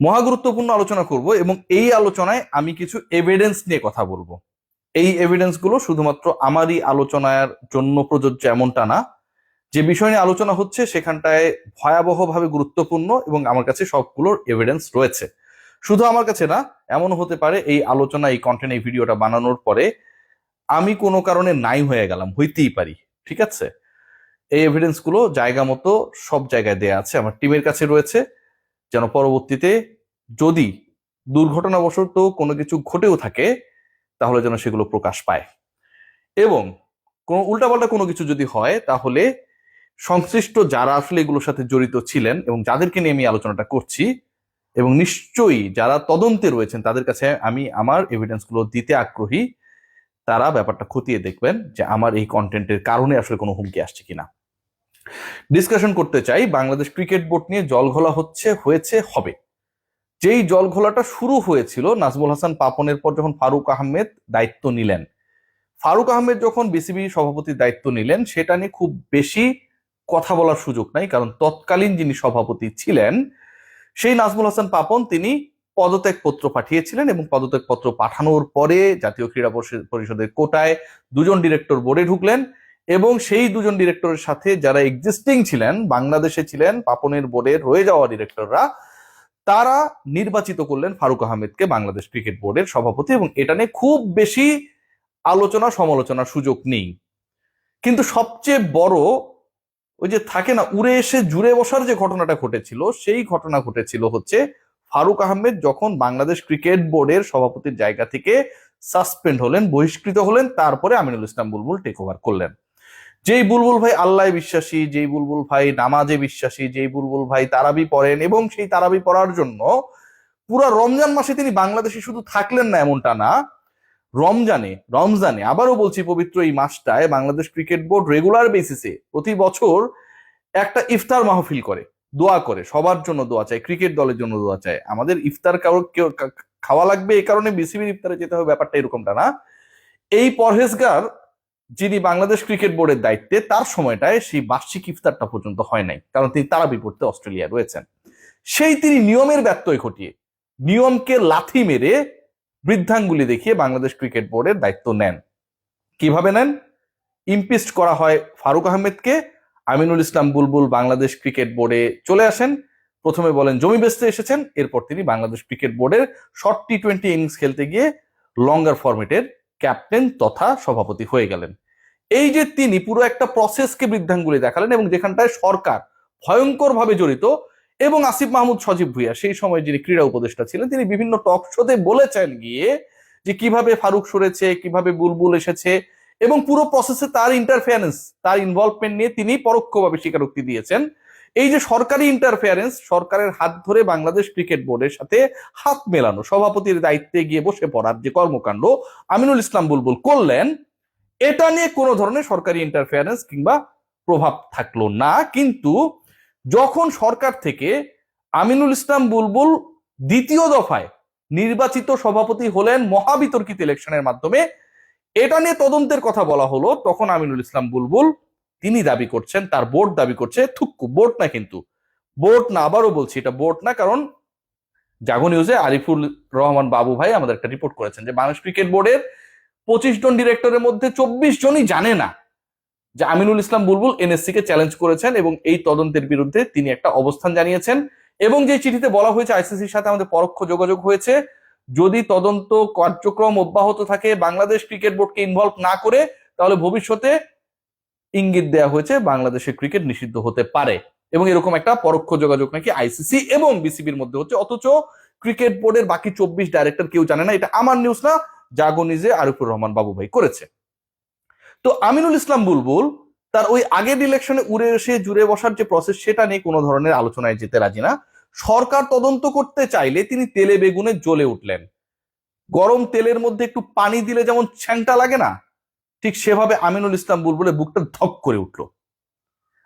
মহা গুরুত্বপূর্ণ আলোচনা করব এবং এই আলোচনায় আমি কিছু এভিডেন্স নিয়ে কথা বলবো। এই এভিডেন্স গুলো শুধুমাত্র আমারই আলোচনার জন্য প্রযোজ্য এমনটা না। যে বিষয় নিয়ে আলোচনা হচ্ছে সেখানটায় ভয়াবহভাবে গুরুত্বপূর্ণ এবং আমার কাছে সবগুলোর এভিডেন্স রয়েছে। শুধু আমার কাছে না, এমন হতে পারে এই আলোচনা, এই কন্টেন্ট, এই ভিডিওটা বানানোর পরে আমি কোনো কারণে নাই হয়ে গেলাম, হইতেই পারি। ঠিক আছে, এই এভিডেন্স গুলো জায়গা মতো সব জায়গায় দেয়া আছে, আমার টিমের কাছে রয়েছে, যেন পরবর্তীতে যদি দুর্ঘটনাবশত কোনো কিছু ঘটেও থাকে তাহলে যেন সেগুলো প্রকাশ পায়। এবং কোনো উল্টাপাল্টা কোনো কিছু যদি হয় তাহলে সংশ্লিষ্ট যারা আসলে এগুলোর সাথে জড়িত ছিলেন এবং যাদেরকে নিয়ে আমি আলোচনাটা করছি, এবং নিশ্চয়ই যারা তদন্তে রয়েছেন তাদের কাছে আমি আমার এভিডেন্স গুলো দিতে আগ্রহী, তারা ব্যাপারটা খতিয়ে দেখবেন যে আমার এই কন্টেন্টের কারণে আসলে কোনো হুমকি আসছে কিনা। ডিসকাশন করতে চাই, বাংলাদেশ ক্রিকেট বোর্ড নিয়ে জলঘোলা হয়েছে, হবে। যেই জলঘোলাটা শুরু হয়েছিল নাজমুল হাসান পাপনের পর, যখন ফারুক আহমেদ দায়িত্ব নিলেন। ফারুক আহমেদ যখন বিসিবি সভাপতির দায়িত্ব নিলেন সেটা নিয়ে খুব বেশি কথা বলার সুযোগ নাই, কারণ তৎকালীন যিনি সভাপতি ছিলেন সেই নাজমুল হাসান পাপন তিনি পদত্যাগ পত্র পাঠিয়েছিলেন, এবং পদত্যাগ পত্র পাঠানোর পরে জাতীয় ক্রীড়া পরিষদের কোটায় দুজন ডিরেক্টর বোর্ডে ঢুকলেন, এবং সেই দুজন ডিরেক্টরের সাথে যারা এক্সিস্টিং ছিলেন, বাংলাদেশে ছিলেন পাপনের বোর্ডের রয়ে যাওয়া ডিরেক্টররা, তারা নির্বাচিত করলেন ফারুক আহমেদকে বাংলাদেশ ক্রিকেট বোর্ডের সভাপতি। এবং এটা নিয়ে খুব বেশি আলোচনা সমালোচনার সুযোগ নেই। কিন্তু সবচেয়ে বড় ওই যে থাকে না, উড়ে এসে জুড়ে বসার যে ঘটনাটা ঘটেছিল, সেই ঘটনা ঘটেছিল হচ্ছে ফারুক আহমেদ যখন বাংলাদেশ ক্রিকেট বোর্ডের সভাপতির জায়গা থেকে সাসপেন্ড হলেন, বহিষ্কৃত হলেন, তারপরে আমিনুল ইসলাম বুলবুল টেক ওভার করলেন। যেই বুলবুল ভাই আল্লাহ বিশ্বাসী, যেই বুলবুল ভাই নামাজে বিশ্বাসী, যেই বুলবুল ভাই তারাবি পড়েন, এবং সেই তারাবি পড়ার জন্য পুরো রমজান মাসে তিনি বাংলাদেশে শুধু থাকলেন না এমনটা না, রমজানে আবারও বলছি, পবিত্র এই মাসটায় বাংলাদেশ ক্রিকেট বোর্ড রেগুলার বেসিসে প্রতি বছর একটা ইফতার মাহফিল করে, দোয়া করে, সবার জন্য দোয়া চায়, ক্রিকেট দলের জন্য দোয়া চায়। আমাদের ইফতার খাওয়া লাগবে এই কারণে বিসিবির ইফতারে যেতে হবে, ব্যাপারটা এরকমটা না। এই পরহেজগার যিনি বাংলাদেশ ক্রিকেট বোর্ডের দায়িত্বে, তার সময়টায় সেই বার্ষিক ইফতারটা পর্যন্ত হয় নাই, কারণ তিনি তারাবি পড়তে অস্ট্রেলিয়া রয়েছেন। সেই তিনি নিয়মের ব্যত্যয় ঘটিয়ে, নিয়মকে লাথি মেরে, বৃদ্ধাঙ্গুলি দেখিয়ে বাংলাদেশ ক্রিকেট বোর্ডের দায়িত্ব নেন। কিভাবে নেন? ইমপিচড করা হয় ফারুক আহমেদকে, আমিনুল ইসলাম বুলবুল বাংলাদেশ ক্রিকেট বোর্ডে চলে আসেন। প্রথমে বলেন জমি বেচতে এসেছেন, এরপর তিনি বাংলাদেশ ক্রিকেট বোর্ডের শর্ট টি-20 ইনিংস খেলতে গিয়ে লঙ্গার ফরম্যাটের ক্যাপ্টেন তথা সভাপতি হয়ে গেলেন। এই যে তিনি পুরো একটা প্রসেসকে বৃদ্ধাঙ্গুলি দেখালেন, এবং যেখানটায় সরকার ভয়ঙ্কর ভাবে জড়িত, এবং আসিফ মাহমুদ সজীব ভুঁইয়া সেই সময় যিনি ক্রীড়া উপদেষ্টা ছিলেন, তিনি বিভিন্ন টক শোতে বলেছেন গিয়ে যে কিভাবে ফারুক সরেছে, কিভাবে বুলবুল এসেছে, এবং পুরো প্রসেসে তার ইন্টারফেয়ারেন্স, তার ইনভলভমেন্ট নিয়ে তিনি পরোক্ষভাবে স্বীকারোক্তি দিয়েছেন। এই যে সরকারি ইন্টারফেয়ারেন্স, সরকারের হাত ধরে বাংলাদেশ ক্রিকেট বোর্ডের সাথে হাত মেলানো, সভাপতির দায়িত্বে গিয়ে বসে পড়ার যে কর্মকাণ্ড আমিনুল ইসলাম বুলবুল করলেন, এটা নিয়ে কোনো ধরনের সরকারি ইন্টারফেয়ারেন্স কিংবা প্রভাব থাকলো না। কিন্তু যখন সরকার থেকে আমিনুল ইসলাম বুলবুল দ্বিতীয় দফায় নির্বাচিত সভাপতি হলেন মহাবিতর্কিত ইলেকশনের মাধ্যমে, এটা নিয়ে তদন্তের কথা বলা হলো, তখন আমিনুল ইসলাম বুলবুল তিনি দাবি করছেন, তার বোর্ড দাবি করছে, থুক্কু বোর্ড না, কিন্তু বোর্ড না, আবারও বলছি এটা বোর্ড না, কারণ জাগো নিউজে আরিফুল রহমান বাবু ভাই আমাদের একটা রিপোর্ট করেছেন যে বাংলাদেশ ক্রিকেট বোর্ডের 25 জন ডিরেক্টরের মধ্যে 24 জনই জানে না যে আমিনুল ইসলাম বুলবুল এনএসসি কে চ্যালেঞ্জ করেছেন, এবং এই তদন্তের বিরুদ্ধে তিনি একটা অবস্থান জানিয়েছেন। এবং যে চিঠিতে বলা হয়েছে আইসিসির সাথে আমাদের পরোক্ষ যোগাযোগ হয়েছে, যদি তদন্ত কার্যক্রম অব্যাহত থাকে বাংলাদেশ ক্রিকেট বোর্ডকে ইনভলভ না করে, তাহলে ভবিষ্যতে ইঙ্গিত দেওয়া হয়েছে বাংলাদেশের ক্রিকেট নিষিদ্ধ হতে পারে, এবং এরকম একটা পরোক্ষ যোগাযোগ নাকি আইসিসি এবং বিসিবির মধ্যে হচ্ছে। অথচ ক্রিকেট বোর্ডের বাকি 24 ডাইরেক্টর কেউ জানে না। এটা আমার নিউজ না, জাগো নিজে আরিফুর রহমান বাবু ভাই করেছে। তো আমিনুল ইসলাম বুলবুল তার ওই আগের ইলেকশনে উড়ে এসে জুড়ে বসার যে প্রসেস, সেটা নিয়ে কোনো ধরনের আলোচনায় যেতে রাজি না। সরকার তদন্ত করতে চাইলে তিনি তেলে বেগুনে জ্বলে উঠলেন। গরম তেলের মধ্যে একটু পানি দিলে যেমন ছ্যাংটা লাগে না, ঠিক সেভাবে আমিনুল ইসলাম বুলবুলের বুকটা ধক করে উঠলো।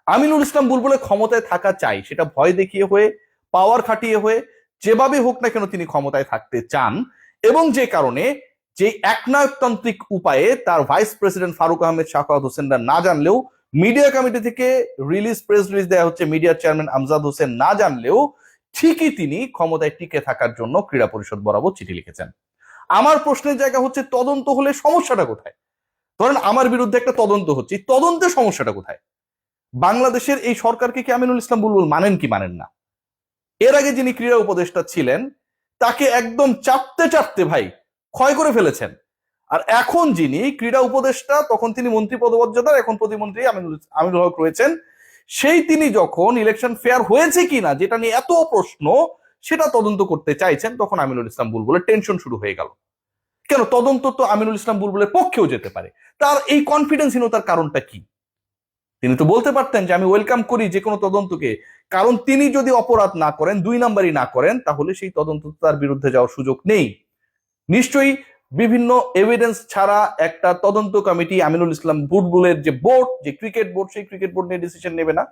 আমিনুল ইসলাম বুলবুলের ক্ষমতায় থাকা চাই, সেটা ভয় দেখিয়ে হয়ে, পাওয়ার খাটিয়ে হয়ে, যেভাবে হোক না কেন তিনি ক্ষমতায় থাকতে চান। এবং যে কারণে যে একনায়কতান্ত্রিক উপায়ে তার ভাইস প্রেসিডেন্ট ফারুক আহমেদ সাখাওয়াত হোসেনরা না জানলেও, মিডিয়া কমিটি থেকে প্রেস রিলিজ দেওয়া হচ্ছে, মিডিয়ার চেয়ারম্যান আমজাদ হোসেন না জানলেও, ঠিকই তিনি ক্ষমতায় টিকে থাকার জন্য ক্রীড়া পরিষদ বরাবর চিঠি লিখেছেন। আমার প্রশ্নের জায়গা হচ্ছে তদন্ত হলে সমস্যাটা কোথায়? ধরেন আমার বিরুদ্ধে একটা তদন্ত হচ্ছে, তদন্তের সমস্যাটা কোথায়? বাংলাদেশের এই সরকারকে কি আমিনুল ইসলাম বুলবুল মানেন কি মানেন না? এর আগে যিনি ক্রীড়া উপদেষ্টা ছিলেন তাকে একদম চাপতে চাপতে ভাই ক্ষয় করে ফেলেছেন। আর এখন যিনি ক্রীড়া উপদেষ্টা, তখন তিনি মন্ত্রী পদমর্যাদার, এখন প্রতিমন্ত্রী আমিনুল হক রয়েছেন, সেই তিনি যখন ইলেকশন ফেয়ার হয়েছে কিনা যেটা নিয়ে এত প্রশ্ন সেটা তদন্ত করতে চাইছেন, তখন আমিনুল ইসলাম বুলবুলের টেনশন শুরু হয়ে গেল। কেন? তদন্ত তো আমিনুল ইসলাম বুলবুলের পক্ষেও যেতে পারে। তার এই কনফিডেন্সহীনতার কারণটা কি? তিনি তো বলতে পারতেন যে আমি ওয়েলকাম করি যে কোনো তদন্তকে, কারণ তিনি যদি অপরাধ না করেন, 2 নম্বরই না করেন, তাহলে সেই তদন্ত তার বিরুদ্ধে যাওয়ার সুযোগ নেই। নিশ্চয়ই বিভিন্ন এভিডেন্স ছাড়া একটা তদন্ত কমিটি আমিনুল ইসলাম বুলবুলের যে বোর্ড, যে ক্রিকেট বোর্ড, সেই ক্রিকেট বোর্ড নিয়ে ডিসিশন নেবে না,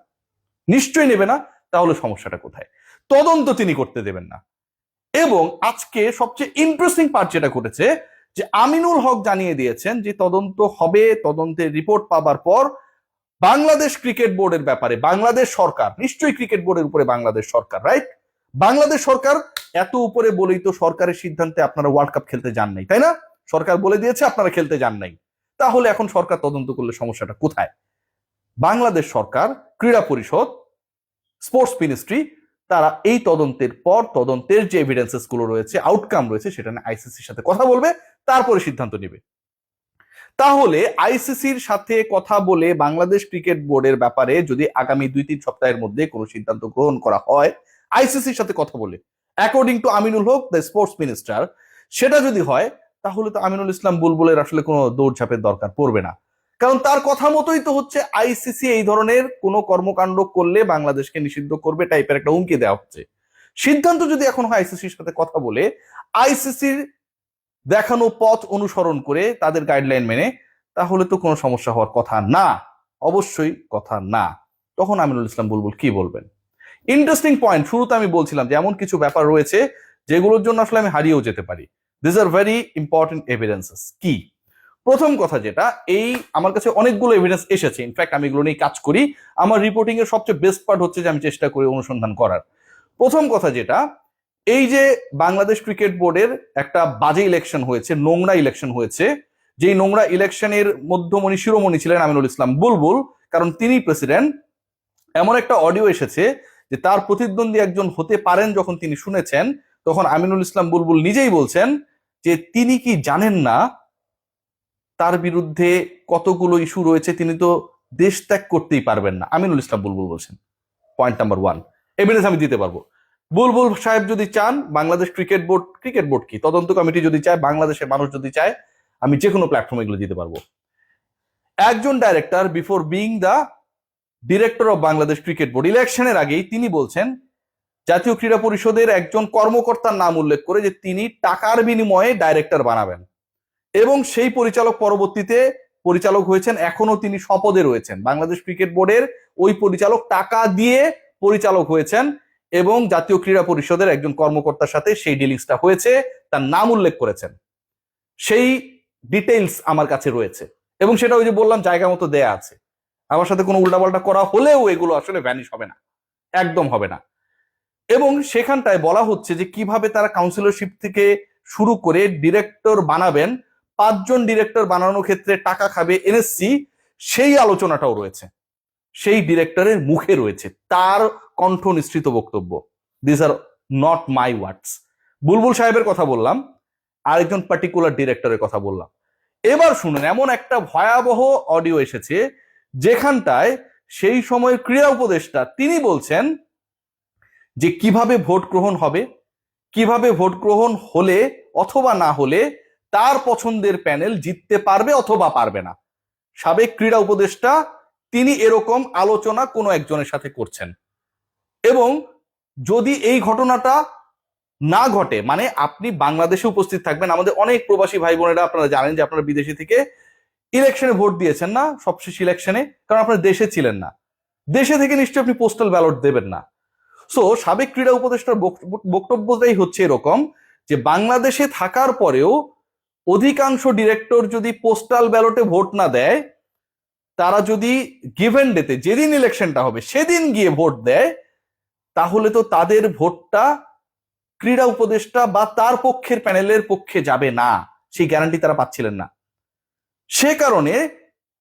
নিশ্চয়ই নেবে না। তাহলে সমস্যাটা কোথায়? তদন্ত তিনি করতে দেবেন না। এবং আজকে সবচেয়ে ইন্টারেস্টিং পার্ট যেটা ঘটেছে, যে আমিনুল হক জানিয়ে দিয়েছেন যে তদন্ত হবে, তদন্তের রিপোর্ট পাবার পর বাংলাদেশ ক্রিকেট বোর্ডের ব্যাপারে বাংলাদেশ সরকার, নিশ্চয়ই ক্রিকেট বোর্ডের উপরে বাংলাদেশ সরকার, রাইট? বাংলাদেশ সরকার এত উপরে বলেই তো সরকারের সিদ্ধান্তে আপনারা ওয়ার্ল্ড কাপ খেলতে যান নাই, তাই না? সরকার বলে দিয়েছে আপনারা খেলতে যান নাই, তাহলে এখন সরকার তদন্ত করলে সমস্যাটা কোথায়? বাংলাদেশ সরকার, ক্রীড়া পরিষদ, স্পোর্টস মিনিস্ট্রি, তারা এই তদন্তের পর তদন্তের যে এভিডেন্সেস গুলো রয়েছে, আউটকাম রয়েছে, সেটা নিয়ে আইসিসির সাথে কথা বলবে, তারপরে সিদ্ধান্ত নেবে। তাহলে আইসিসির সাথে কথা বলে বাংলাদেশ ক্রিকেট বোর্ডের ব্যাপারে যদি আগামী 2-3 সপ্তাহের মধ্যে কোনো সিদ্ধান্ত গ্রহণ করা হয়, আইসিসির সাথে কথা বলে, according to Aminul Haq the sports minister, সেটা যদি হয়, তাহলে তো আমিনুল ইসলাম বুলবুলের আসলে কোনো দৌড়ঝাঁপের দরকার পড়বে না। কারণ তার কথা মতোই তো হচ্ছে আইসিসি এই ধরনের কোনো কর্মকাণ্ড করলে বাংলাদেশকে নিষিদ্ধ করবে টাইপের একটা হুমকি দেওয়া হচ্ছে। সিদ্ধান্ত যদি এখন হয় আইসিসির সাথে কথা বলে, আইসিসির দেখানো পথ অনুসরণ করে, তাদের গাইডলাইন মেনে, তাহলে তো কোনো সমস্যা হওয়ার কথা না, অবশ্যই কথা না। তখন আমিনুল ইসলাম বুলবুল কি বলবেন? ইন্টারেস্টিং পয়েন্ট, শুরুতে আমি বলছিলাম যে এমন কিছু ব্যাপার রয়েছে যেগুলোর জন্য আসলে আমি হারিয়েও যেতে পারি। This are very important evidences. কি? প্রথম কথা যেটা, এই আমার কাছে অনেকগুলো এভিডেন্স এসেছে, ইনফ্যাক্ট আমি এগুলো নিয়ে কাজ করি। আমার রিপোর্টিং এর সবচেয়ে বেস্ট পার্ট হচ্ছে যে আমি চেষ্টা করি অনুসন্ধান করার। প্রথম কথা যেটা, এই যে বাংলাদেশ ক্রিকেট বোর্ডের একটা বাজে ইলেকশন হয়েছে, নোংরা ইলেকশন হয়েছে, যেই নোংরা ইলেকশনের মধ্যমণি শিরোমণি ছিলেন আমিনুল ইসলাম বুলবুল, কারণ তিনি প্রেসিডেন্ট। এমন একটা অডিও এসেছে যে তার প্রতিদ্বন্দ্বী একজন হতে পারেন যখন তিনি শুনেছেন, তখন আমিনুল ইসলাম বুলবুল নিজেই বলছেন যে তিনি কি জানেন না তার বিরুদ্ধে কতগুলো ইস্যু রয়েছে, তিনি তো দেশ ত্যাগ করতেই পারবেন না। আমিনুল ইসলাম বুলবুল বলছেন। পয়েন্ট নাম্বার 1, এভিডেন্স আমি দিতে পারবো। বুলবুল সাহেব যদি চান, বাংলাদেশ ক্রিকেট বোর্ড কি তদন্ত কমিটি যদি চায়, বাংলাদেশের মানুষ যদি চায়, আমি যে কোনো প্ল্যাটফর্মে এগুলো দিতে পারবো। একজন director before being the director of Bangladesh cricket board, ইলেকশনের আগেই তিনি বলছেন জাতীয় ক্রীড়া পরিষদের একজন কর্মকর্তার নাম উল্লেখ করে যে তিনি টাকার বিনিময়ে ডাইরেক্টর বানাবেন, এবং সেই পরিচালক পরবর্তীতে পরিচালক হয়েছেন, এখনো তিনি শপথে রয়েছেন। বাংলাদেশ ক্রিকেট বোর্ডের ওই পরিচালক টাকা দিয়ে পরিচালক হয়েছেন, এবং জাতীয় ক্রীড়া পরিষদের একজন কর্মকর্তার সাথে সেই ডিলিংসটা হয়েছে, তার নাম উল্লেখ করেছেন। সেই ডিটেইলস আমার কাছে রয়েছে, এবং সেটা ওই যে বললাম জায়গা মতো দেয়া আছে। আমার সাথে কোনো উল্টাপাল্টা করা হলেও এগুলো আসলে ভ্যানিশ হবে না, একদম হবে না। এবং সেখানটায় বলা হচ্ছে যে কিভাবে তারা কাউন্সিলরশিপ থেকে শুরু করে ডিরেক্টর বানাবেন, 5 জন ডিরেক্টর বানানোর ক্ষেত্রে টাকা খাবে এনএসসি, সেই আলোচনাটাও রয়েছে, সেই ডিরেক্টরের মুখে রয়েছে, তার কণ্ঠ নিঃসৃত বক্তব্য। দিস আর নট মাই ওয়ার্ডস। বুলবুল সাহেবের কথা বললাম, আরেকজন পার্টিকুলার ডিরেক্টরের কথা বললাম। এবার শুনুন, এমন একটা ভয়াবহ অডিও এসেছে যেখানটায় সেই সময় ক্রীড়া উপদেষ্টা তিনি বলছেন যে কিভাবে ভোট গ্রহণ হবে, কিভাবে ভোট গ্রহণ হলে অথবা না হলে তার পছন্দের প্যানেল জিততে পারবে অথবা পারবে না। সাবেক ক্রীড়া উপদেষ্টা তিনি এরকম আলোচনা কোনো একজনের সাথে করছেন, এবং যদি এই ঘটনাটা না ঘটে, মানে আপনি বাংলাদেশে উপস্থিত থাকবেন, আমাদের অনেক প্রবাসী ভাই বোনেরা আপনারা জানেন যে আপনারা বিদেশি থেকে ইলেকশনে ভোট দিয়েছেন না, সবশেষ ইলেকশনে, কারণ আপনারা দেশে ছিলেন না। দেশে থেকে নিশ্চয়ই আপনি পোস্টাল ব্যালট দেবেন না। সো সাবেক ক্রীড়া উপদেষ্টার বক্তব্যটাই হচ্ছে এরকম যে বাংলাদেশে থাকার পরেও অধিকাংশ ডিরেক্টর যদি পোস্টাল ব্যালটে ভোট না দেয়, তারা যদি গিভেন ডেতে যেদিন ইলেকশনটা হবে সেদিন গিয়ে ভোট দেয়, তাহলে তো তাদের ভোটটা ক্রীড়া উপদেষ্টা বা তার পক্ষের প্যানেলের পক্ষে যাবে না, সেই গ্যারান্টি তারা পাচ্ছিলেন না। সে কারণে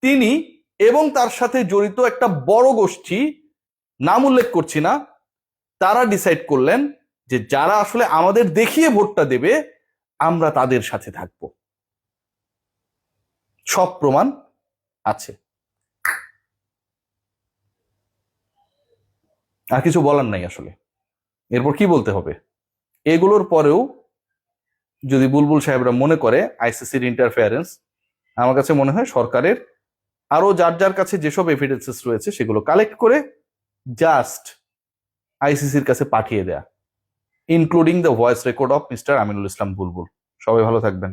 তিনি এবং তার সাথে জড়িত একটা বড় গোষ্ঠী, নাম উল্লেখ করছি না, তারা ডিসাইড করলেন যে যারা আসলে আমাদের দেখিয়ে ভোটটা দেবে আমরা তাদের সাথে থাকব। সব প্রমাণ আছে, আর কিছু বলার নাই আসলে। এরপর কি বলতে হবে? এগুলোর পরেও যদি বুলবুল সাহেবরা মনে করে আইসিসির ইন্টারফেয়ারেন্স, আমার কাছে মনে হয় সরকারের আরো যার যার কাছে যেসব এভিডেন্সেস রয়েছে সেগুলো কালেক্ট করে জাস্ট আইসিসির কাছে পাঠিয়ে দেয়া, including the voice record of mister Aminul Islam Bulbul. সবাই ভালো থাকবেন।